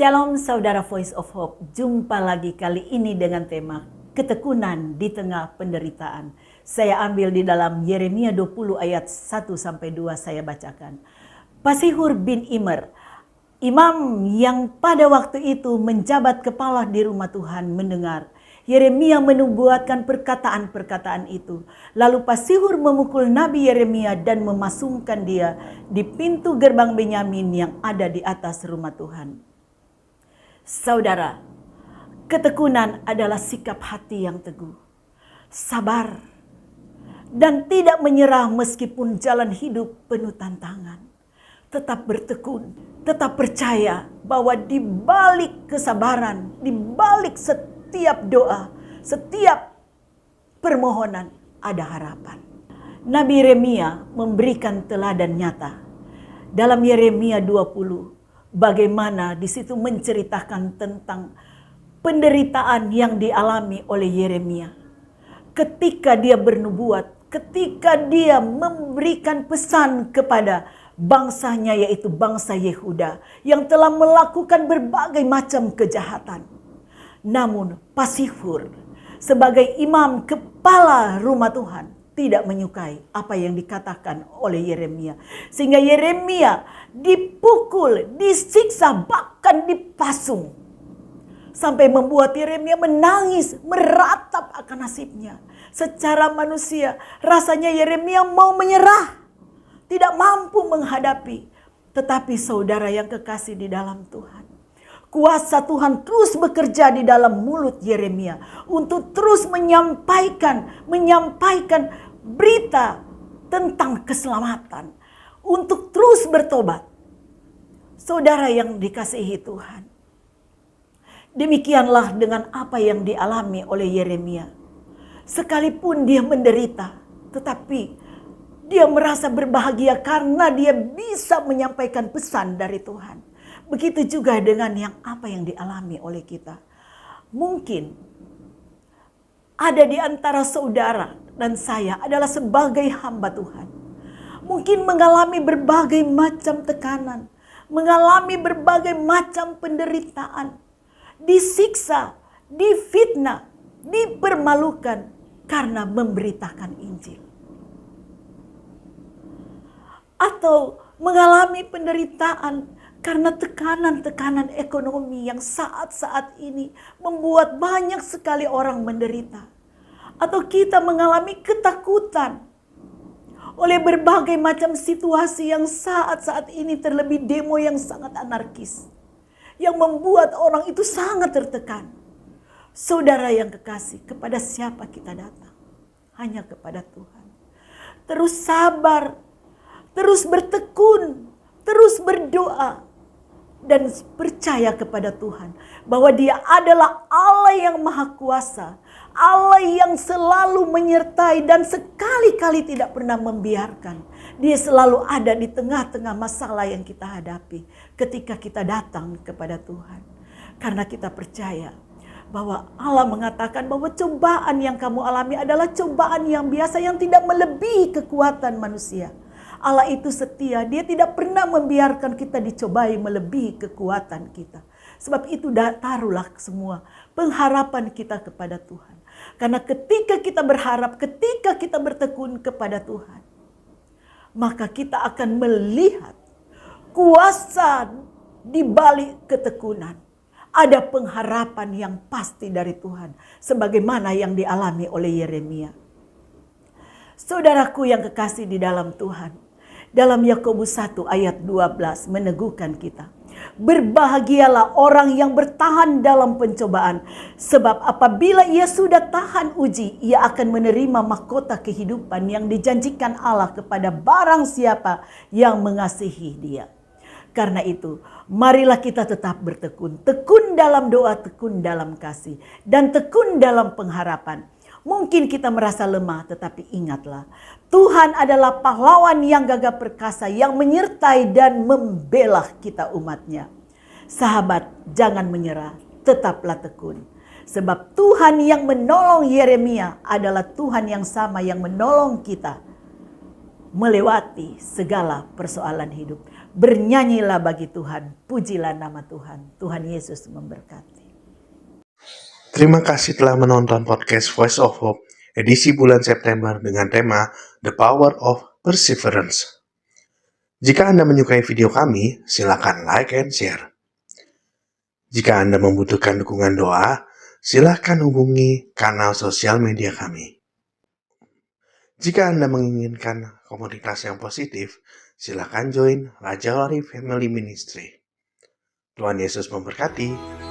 Shalom saudara Voice of Hope, jumpa lagi kali ini dengan tema ketekunan di tengah penderitaan. Saya ambil di dalam Yeremia 20 ayat 1-2 saya bacakan. Pasihur bin Immer, imam yang pada waktu itu menjabat kepala di rumah Tuhan, mendengar Yeremia menubuatkan perkataan-perkataan itu. Lalu Pasihur memukul Nabi Yeremia dan memasungkan dia di pintu gerbang Benyamin yang ada di atas rumah Tuhan. Saudara, ketekunan adalah sikap hati yang teguh, sabar, dan tidak menyerah meskipun jalan hidup penuh tantangan. Tetap bertekun, tetap percaya bahwa di balik kesabaran, di balik setiap doa, setiap permohonan ada harapan. Nabi Yeremia memberikan teladan nyata. Dalam Yeremia 20, bagaimana di situ menceritakan tentang penderitaan yang dialami oleh Yeremia. Ketika dia bernubuat, ketika dia memberikan pesan kepada bangsanya yaitu bangsa Yehuda yang telah melakukan berbagai macam kejahatan. Namun Pasihur sebagai imam kepala rumah Tuhan tidak menyukai apa yang dikatakan oleh Yeremia. Sehingga Yeremia dipukul, disiksa, bahkan dipasung. Sampai membuat Yeremia menangis, meratap akan nasibnya. Secara manusia, rasanya Yeremia mau menyerah. Tidak mampu menghadapi. Tetapi saudara yang kekasih di dalam Tuhan, kuasa Tuhan terus bekerja di dalam mulut Yeremia untuk terus menyampaikan berita tentang keselamatan, untuk terus bertobat. Saudara yang dikasihi Tuhan, demikianlah dengan apa yang dialami oleh Yeremia. Sekalipun dia menderita, tetapi dia merasa berbahagia karena dia bisa menyampaikan pesan dari Tuhan. Begitu juga dengan apa yang dialami oleh kita. Mungkin ada di antara saudara dan saya adalah sebagai hamba Tuhan. Mungkin mengalami berbagai macam tekanan, mengalami berbagai macam penderitaan, disiksa, difitnah, dipermalukan karena memberitakan Injil. Atau mengalami penderitaan karena tekanan-tekanan ekonomi yang saat-saat ini membuat banyak sekali orang menderita. Atau kita mengalami ketakutan oleh berbagai macam situasi yang saat-saat ini, terlebih demo yang sangat anarkis, yang membuat orang itu sangat tertekan. Saudara yang kekasih, kepada siapa kita datang? Hanya kepada Tuhan. Terus sabar, terus bertekun, terus berdoa, dan percaya kepada Tuhan bahwa Dia adalah Allah yang Maha Kuasa, Allah yang selalu menyertai dan sekali-kali tidak pernah membiarkan. Dia selalu ada di tengah-tengah masalah yang kita hadapi ketika kita datang kepada Tuhan. Karena kita percaya bahwa Allah mengatakan bahwa cobaan yang kamu alami adalah cobaan yang biasa yang tidak melebihi kekuatan manusia. Allah itu setia, Dia tidak pernah membiarkan kita dicobai melebihi kekuatan kita. Sebab itu taruhlah semua pengharapan kita kepada Tuhan. Karena ketika kita berharap, ketika kita bertekun kepada Tuhan, maka kita akan melihat kuasa di balik ketekunan. Ada pengharapan yang pasti dari Tuhan, sebagaimana yang dialami oleh Yeremia. Saudaraku yang kekasih di dalam Tuhan, dalam Yakobus 1 ayat 12 meneguhkan kita. Berbahagialah orang yang bertahan dalam pencobaan. Sebab apabila ia sudah tahan uji, ia akan menerima mahkota kehidupan yang dijanjikan Allah kepada barang siapa yang mengasihi Dia. Karena itu, marilah kita tetap bertekun. Tekun dalam doa, tekun dalam kasih, dan tekun dalam pengharapan. Mungkin kita merasa lemah, tetapi ingatlah, Tuhan adalah pahlawan yang gagah perkasa, yang menyertai dan membela kita umatnya. Sahabat, jangan menyerah, tetaplah tekun. Sebab Tuhan yang menolong Yeremia adalah Tuhan yang sama yang menolong kita melewati segala persoalan hidup. Bernyanyilah bagi Tuhan, pujilah nama Tuhan. Tuhan Yesus memberkati. Terima kasih telah menonton podcast Voice of Hope edisi bulan September dengan tema The Power of Perseverance. Jika Anda menyukai video kami, silakan like and share. Jika Anda membutuhkan dukungan doa, silakan hubungi kanal sosial media kami. Jika Anda menginginkan komunitas yang positif, silakan join Raja Wali Family Ministry. Tuhan Yesus memberkati.